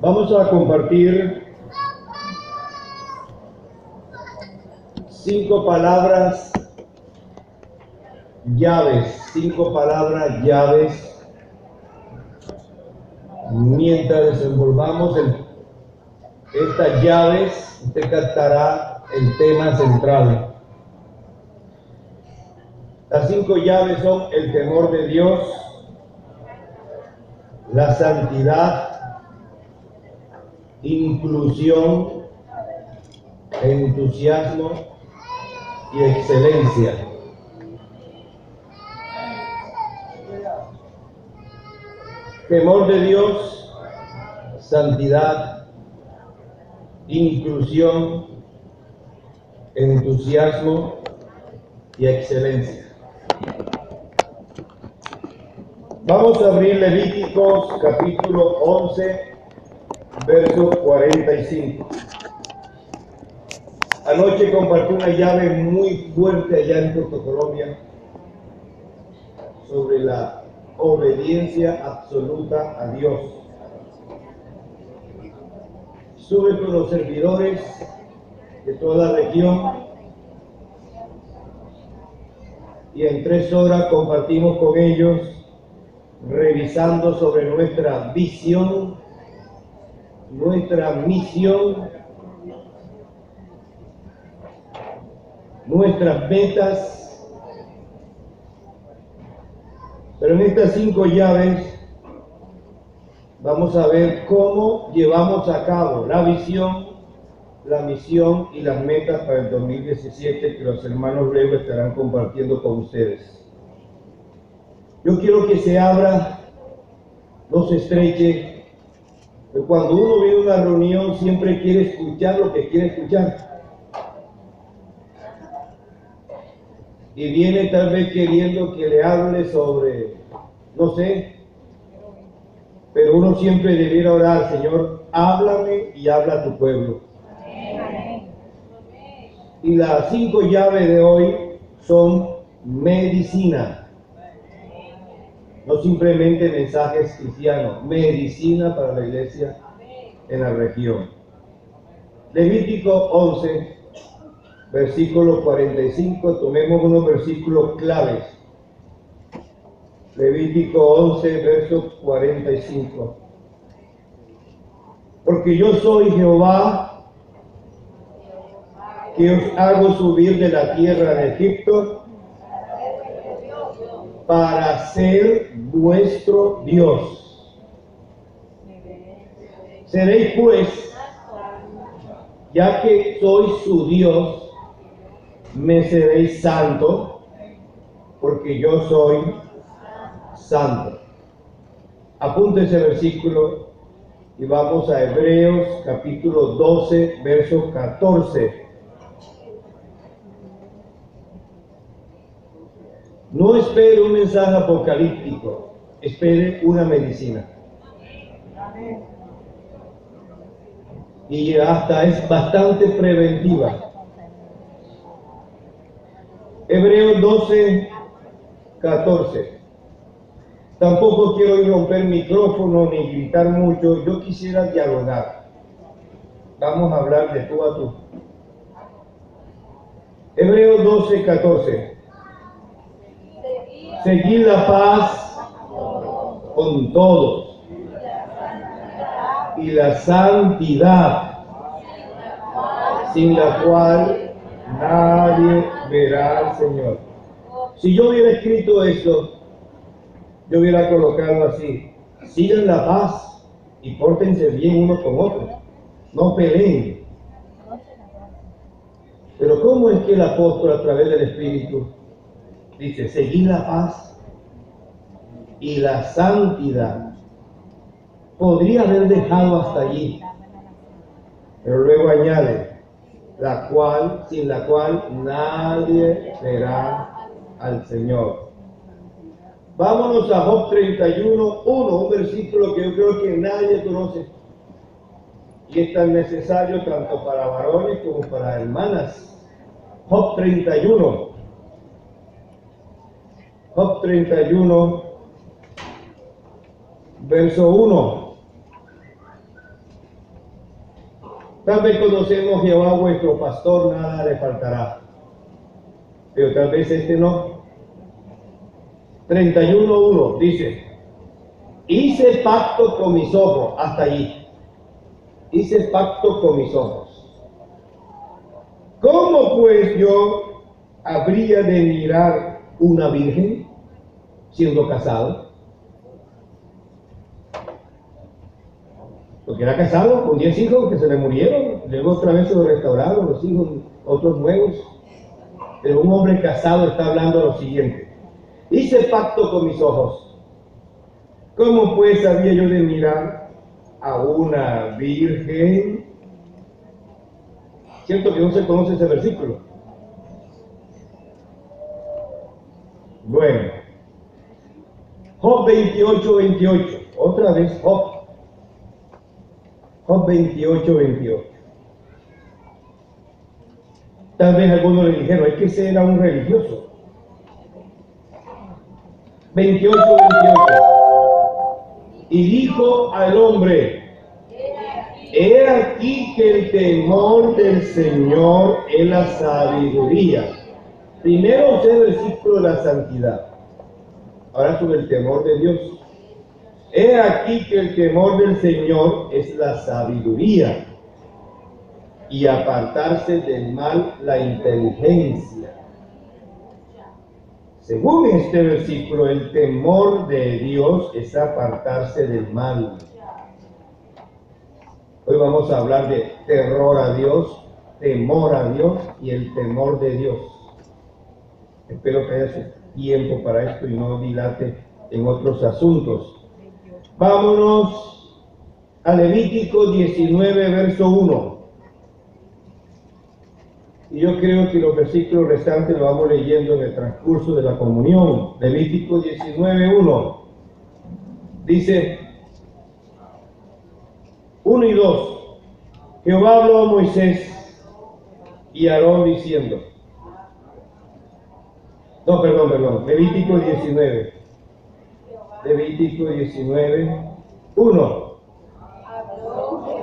Vamos a compartir 5 palabras llaves, 5 palabras llaves. Mientras desenvolvamos estas llaves, usted captará el tema central. Las 5 llaves son el temor de Dios, la santidad, inclusión, entusiasmo y excelencia. Temor de Dios, santidad, inclusión, entusiasmo y excelencia. Vamos a abrir Levíticos capítulo 11, verso 45. Anoche compartí una llave muy fuerte allá en Puerto Colombia sobre la obediencia absoluta a Dios. Estuve con los servidores de toda la región y en 3 horas compartimos con ellos revisando sobre nuestra visión, nuestra misión, nuestras metas. Pero en estas 5 llaves vamos a ver cómo llevamos a cabo la visión, la misión y las metas para el 2017 que los hermanos luego estarán compartiendo con ustedes. Yo quiero que se abra, no se estreche, que cuando uno viene a una reunión siempre quiere escuchar lo que quiere escuchar. Y viene tal vez queriendo que le hable sobre, no sé, pero uno siempre debiera orar: Señor, háblame y habla a tu pueblo. Y las 5 llaves de hoy son medicina. No simplemente mensajes cristianos, medicina para la iglesia en la región. Levítico 11, versículo 45, tomemos unos versículos claves. Levítico 11, verso 45. Porque yo soy Jehová, que os hago subir de la tierra de Egipto para ser vuestro Dios. Seréis pues, ya que soy su Dios, me seréis santo, porque yo soy santo. Apunte ese versículo y vamos a Hebreos capítulo 12, verso 14. No espere un mensaje apocalíptico, espere una medicina. Y hasta es bastante preventiva. Hebreos 12, 14. Tampoco quiero ir romper micrófono ni gritar mucho, yo quisiera dialogar. Vamos a hablar de tú a tú. Hebreos 12, 14. Seguid la paz con todos y la santidad, sin la cual nadie verá al Señor. Si yo hubiera escrito esto, yo hubiera colocado así: sigan la paz y pórtense bien uno con otro, no peleen. Pero ¿cómo es que el apóstol, a través del Espíritu, dice: seguid la paz y la santidad? Podría haber dejado hasta allí, pero luego añade: sin la cual nadie verá al Señor. Vámonos a Job 31, 1, un versículo que yo creo que nadie conoce y es tan necesario tanto para varones como para hermanas. Job 31. Job 31, verso 1. Tal vez conocemos Jehová vuestro pastor, nada le faltará. Pero tal vez este no. 31:1 dice: hice pacto con mis ojos, hasta allí. Hice pacto con mis ojos. ¿Cómo pues yo habría de mirar una virgen siendo casado? Porque era casado con 10 hijos que se le murieron, luego otra vez se lo restauraron los hijos, otros nuevos. Pero un hombre casado está hablando lo siguiente: hice pacto con mis ojos. ¿Cómo pues había yo de mirar a una virgen? Siento que no se conoce ese versículo. Bueno, Job 28:28, otra vez Job 28:28. Tal vez algunos le dijeron: es que ese era un religioso. 28:28. Y dijo al hombre: he aquí que el temor del Señor es la sabiduría. Primero observa el ciclo de la santidad. Ahora sobre el temor de Dios. He aquí que el temor del Señor es la sabiduría, y apartarse del mal la inteligencia. Según este versículo, el temor de Dios es apartarse del mal. Hoy vamos a hablar de terror a Dios, temor a Dios y el temor de Dios. Espero que haya su tiempo para esto y no dilate en otros asuntos. Vámonos a Levítico 19, verso 1. Y yo creo que los versículos restantes los vamos leyendo en el transcurso de la comunión. Levítico 19, 1. Dice 1 y 2. Jehová habló a Moisés y a Aarón diciendo. No, perdón. Levítico 19. Levítico 19, 1.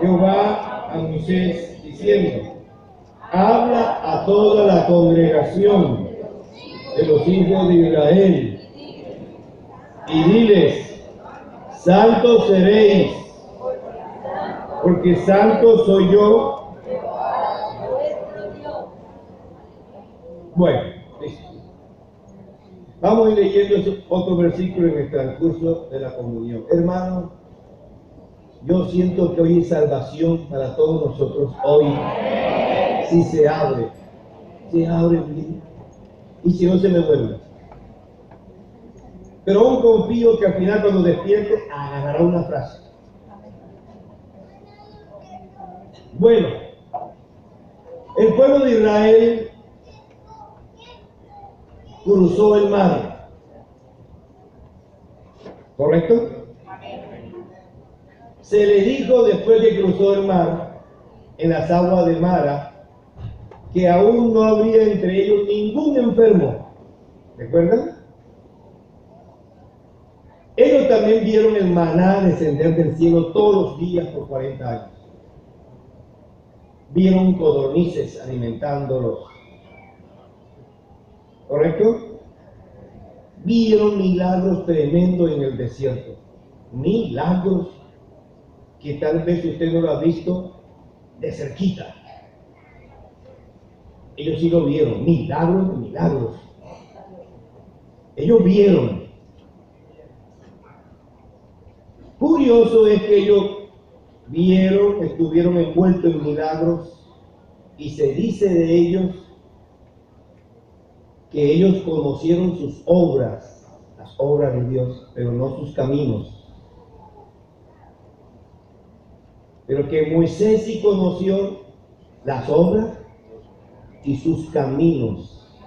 Jehová a Moisés diciendo: habla a toda la congregación de los hijos de Israel y diles: santos seréis, porque santo soy yo. Bueno, listo. Vamos a ir leyendo otro versículo en el transcurso de la comunión. Hermano, yo siento que hoy hay salvación para todos nosotros. Hoy, si se abre bien. Y si no, se me vuelve. Pero aún confío que al final, cuando despierte, agarrará una frase. Bueno, el pueblo de Israel cruzó el mar. ¿Correcto? Se le dijo después que cruzó el mar, en las aguas de Mara, que aún no habría entre ellos ningún enfermo. ¿Recuerdan? Ellos también vieron el maná descender del cielo todos los días por 40 años. Vieron codornices alimentándolos. ¿Correcto? Vieron milagros tremendos en el desierto. Milagros que tal vez usted no lo ha visto de cerquita. Ellos sí lo vieron. Milagros. Ellos vieron. Curioso es que ellos vieron, estuvieron envueltos en milagros, y se dice de ellos que ellos conocieron sus obras, las obras de Dios, pero no sus caminos. Pero que Moisés sí conoció las obras y sus caminos.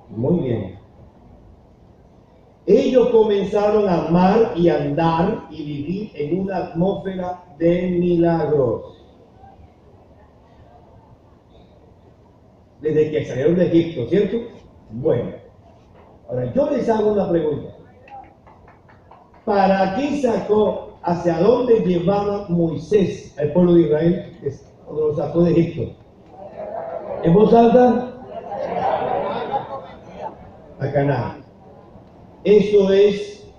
Muy bien. Ellos comenzaron a amar y andar y vivir en una atmósfera de milagros. Desde que salieron de Egipto, ¿cierto? Bueno, ahora yo les hago una pregunta. ¿Para qué sacó hacia dónde llevaba Moisés al pueblo de Israel cuando lo sacó de Egipto. En voz alta, a Canaán. Eso es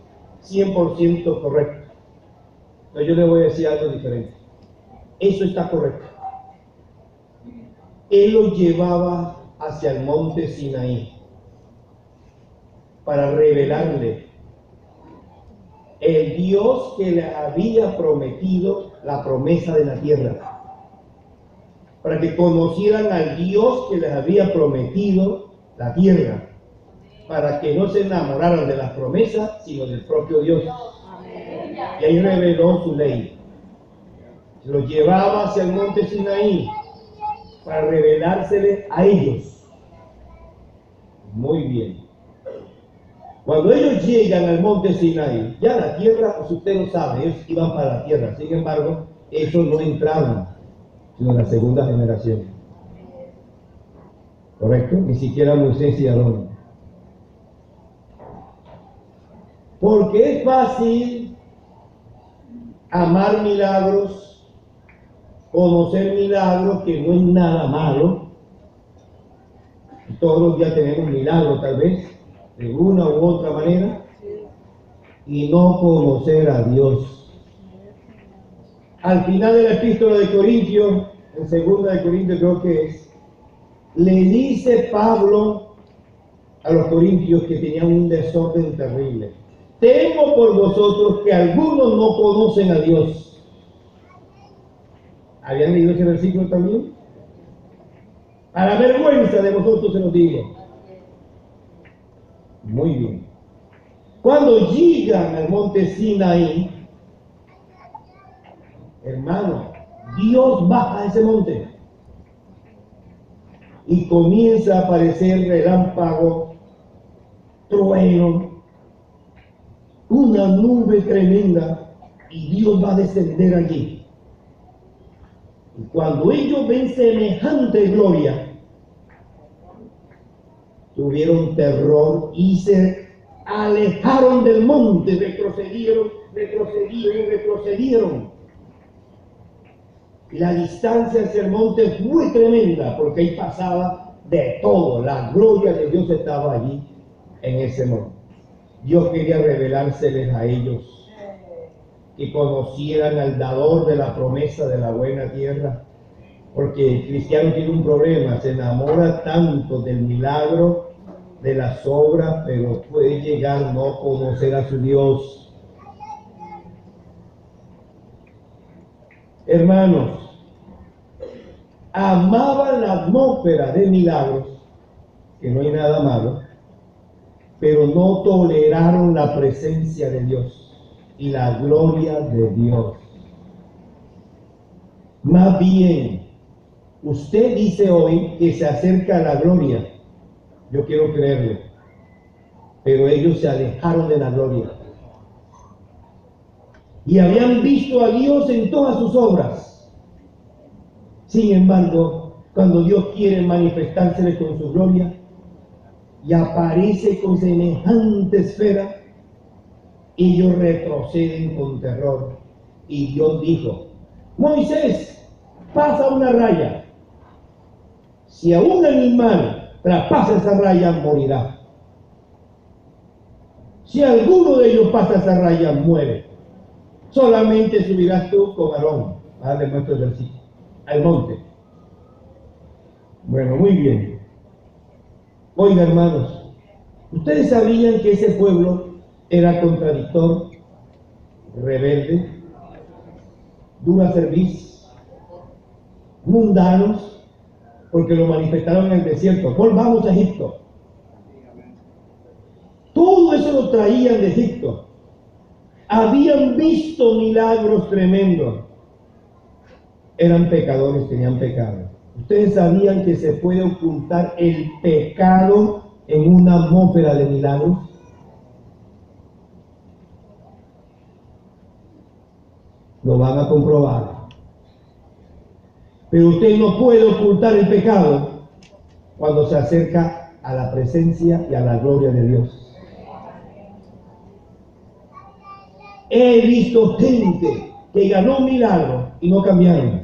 100% correcto. Pero yo le voy a decir algo diferente. Eso está correcto. Él lo llevaba hacia el monte Sinaí para revelarle el Dios que le había prometido la promesa de la tierra, para que conocieran al Dios que les había prometido la tierra, para que no se enamoraran de las promesas, sino del propio Dios. Y ahí reveló su ley. Se los llevaba hacia el monte Sinaí para revelársele a ellos. Muy bien. Cuando ellos llegan al monte Sinaí, ya la tierra, pues usted lo sabe, ellos iban para la tierra. Sin embargo, ellos no entraron, sino la segunda generación. ¿Correcto? Ni siquiera Moisés y Aarón. Porque es fácil amar milagros, conocer milagros, que no es nada malo. Todos los días tenemos milagros, tal vez, de una u otra manera, y no conocer a Dios. Al final de la epístola de Corintios, en segunda de Corintios creo que es, le dice Pablo a los corintios que tenían un desorden terrible: temo por vosotros que algunos no conocen a Dios. ¿Habían leído ese versículo también? A la vergüenza de vosotros se los digo. Muy bien. Cuando llegan al monte Sinaí, hermano, Dios baja a ese monte y comienza a aparecer relámpago, trueno, una nube tremenda, y Dios va a descender allí. Y cuando ellos ven semejante gloria, tuvieron terror y se alejaron del monte, retrocedieron. Y la distancia hacia el monte fue tremenda, porque ahí pasaba de todo. La gloria de Dios estaba allí en ese monte. Dios quería revelárseles a ellos, que conocieran al dador de la promesa de la buena tierra. Porque el cristiano tiene un problema, se enamora tanto del milagro, de las obras, pero puede llegar a no conocer a su Dios. Hermanos, amaban la atmósfera de milagros, que no hay nada malo, pero no toleraron la presencia de Dios y la gloria de Dios. Más bien, usted dice hoy que se acerca a la gloria. Yo quiero creerlo. Pero ellos se alejaron de la gloria. Y habían visto a Dios en todas sus obras. Sin embargo, cuando Dios quiere manifestársele con su gloria y aparece con semejante esfera, ellos retroceden con terror. Y Dios dijo: Moisés, pasa una raya. Si a un animal traspasa esa raya, morirá. Si alguno de ellos pasa esa raya, muere. Solamente subirás tú con Aarón, a darle nuestro ejercicio, al monte. Bueno, muy bien. Oiga, hermanos, ¿ustedes sabían que ese pueblo era contradictor, rebelde, dura cerviz, mundanos? Porque lo manifestaron en el desierto. Volvamos a Egipto. Todo eso lo traían de Egipto. Habían visto milagros tremendos. Eran pecadores, tenían pecado. ¿Ustedes sabían que se puede ocultar el pecado en una atmósfera de milagros? Lo van a comprobar. Pero usted no puede ocultar el pecado cuando se acerca a la presencia y a la gloria de Dios. He visto gente que ganó un milagro y no cambiaron.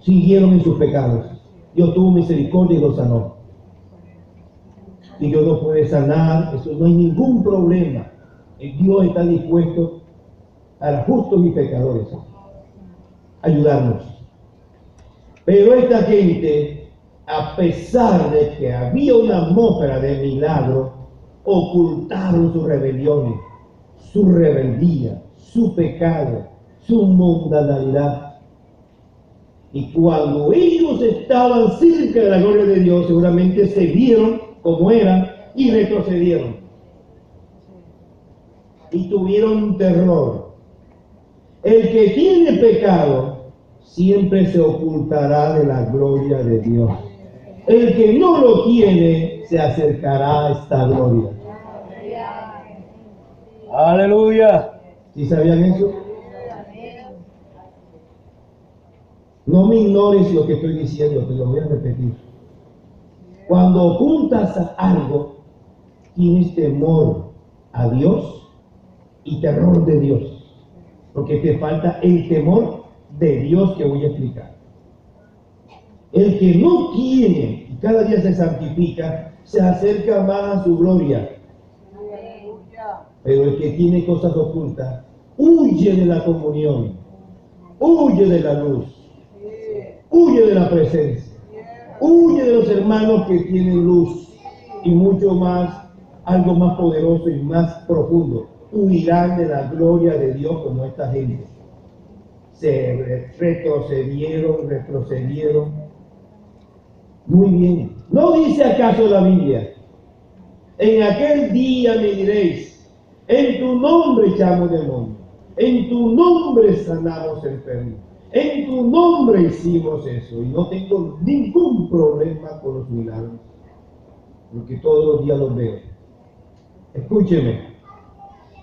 Siguieron en sus pecados. Dios tuvo misericordia y los sanó. Si Dios no puede sanar, eso no hay ningún problema. Dios está dispuesto a los justos y pecadores a ayudarnos. Pero esta gente, a pesar de que había una atmósfera de milagro, ocultaron sus rebeliones, su rebeldía, su pecado, su mundanalidad. Y cuando ellos estaban cerca de la gloria de Dios, seguramente se vieron como eran y retrocedieron. Y tuvieron terror. El que tiene pecado siempre se ocultará de la gloria de Dios. El que no lo tiene se acercará a esta gloria. Aleluya. ¿Sí sabían eso? No me ignores lo que estoy diciendo, te lo voy a repetir. Cuando ocultas algo, tienes temor a Dios y terror de Dios. Porque te falta el temor de Dios que voy a explicar. El que no tiene y cada día se santifica, se acerca más a su gloria. Pero el que tiene cosas ocultas, huye de la comunión, huye de la luz, huye de la presencia, huye de los hermanos que tienen luz y mucho más, algo más poderoso y más profundo. Huirán de la gloria de Dios como esta gente. Se retrocedieron. Muy bien. ¿No dice acaso la Biblia? En aquel día me diréis, en tu nombre echamos demonios, en tu nombre sanamos enfermos, en tu nombre hicimos eso. Y no tengo ningún problema con los milagros, porque todos los días los veo. Escúcheme.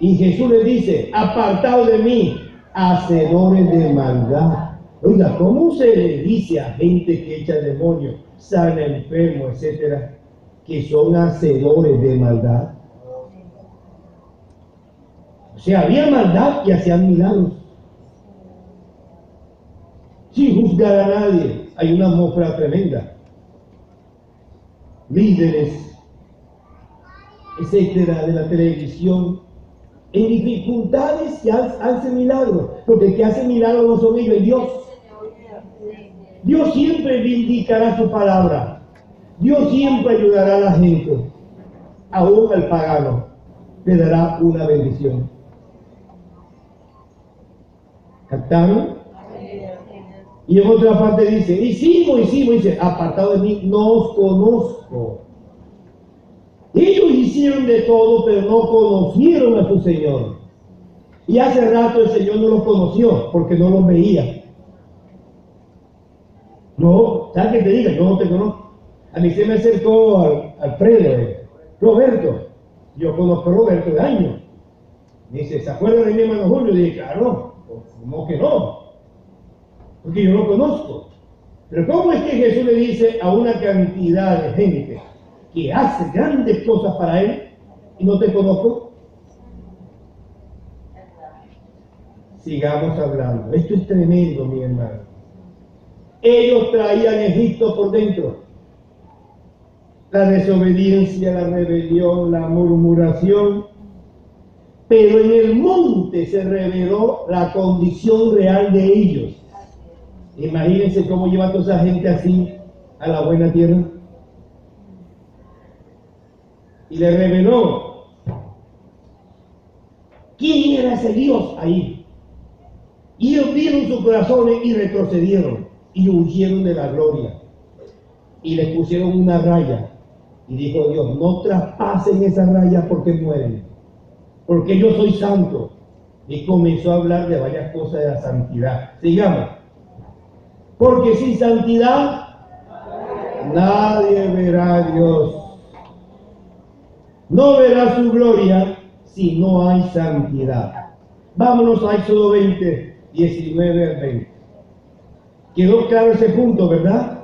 Y Jesús le dice, apartaos de mí, hacedores de maldad. Oiga, ¿cómo se le dice a gente que echa demonios, sana enfermo, etcétera, que son hacedores de maldad? O sea, había maldad y hacían milagros. Sin juzgar a nadie, hay una atmósfera tremenda. Líderes, etcétera, de la televisión, en dificultades que hacen milagros, porque el que hace milagros no son ellos, es Dios. Dios siempre vindicará su palabra. Dios siempre ayudará a la gente, aún al pagano, le dará una bendición. ¿Captaron? Y en otra parte dice, hicimos, dice, apartado de mí, no os conozco. Ellos hicieron de todo, pero no conocieron a su Señor. Y hace rato el Señor no los conoció, porque no los veía. No, ¿sabes qué te diga? Yo no te conozco. A mí se me acercó Alfredo, Roberto. Yo conozco a Roberto de años. Me dice, ¿se acuerdan de mi hermano Julio? Y dije, claro, ¿cómo que no? Porque yo lo conozco. Pero ¿cómo es que Jesús le dice a una cantidad de gente que hace grandes cosas para él y no te conozco? Sigamos hablando. Esto es tremendo, mi hermano. Ellos traían Egipto por dentro. La desobediencia, la rebelión, la murmuración. Pero en el monte se reveló la condición real de ellos. Imagínense cómo lleva toda esa gente así a la buena tierra. Y le reveló quién era ese Dios ahí. Y ellos vieron sus corazones y retrocedieron y huyeron de la gloria. Y les pusieron una raya. Y dijo Dios, no traspasen esa raya porque mueren. Porque yo soy santo. Y comenzó a hablar de varias cosas de la santidad. Sigamos. Porque sin santidad nadie verá a Dios. No verá su gloria si no hay santidad. Vámonos a Éxodo 20, 19 al 20. Quedó claro ese punto, ¿verdad?